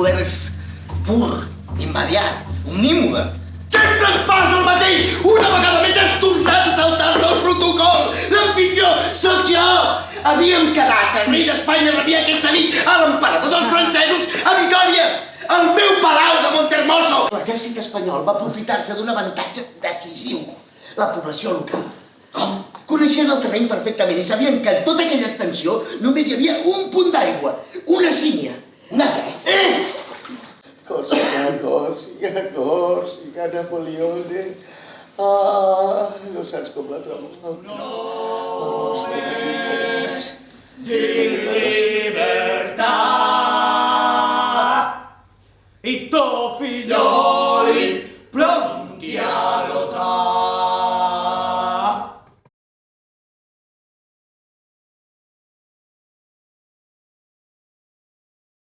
poder és pur, immediat, omnímode. Sempre et fas el mateix! Una vegada més has tornat a saltar-te el protocol! L'anfitrió sóc jo! Havíem quedat que el rei d'Espanya rebia aquesta nit a l'emperador dels francesos a Vitòria, al meu palau de Montehermoso! L'exèrcit espanyol va aprofitar-se d'un avantatge decisiu. La població local. Coneixien el terreny perfectament i sabien que en tota aquella extensió només hi havia un punt d'aigua, una sínia. Una què? Còrsega, Napoleone. Ah, no saps com la trobo. No es din libertà i tuo figlioli pronti a lottare.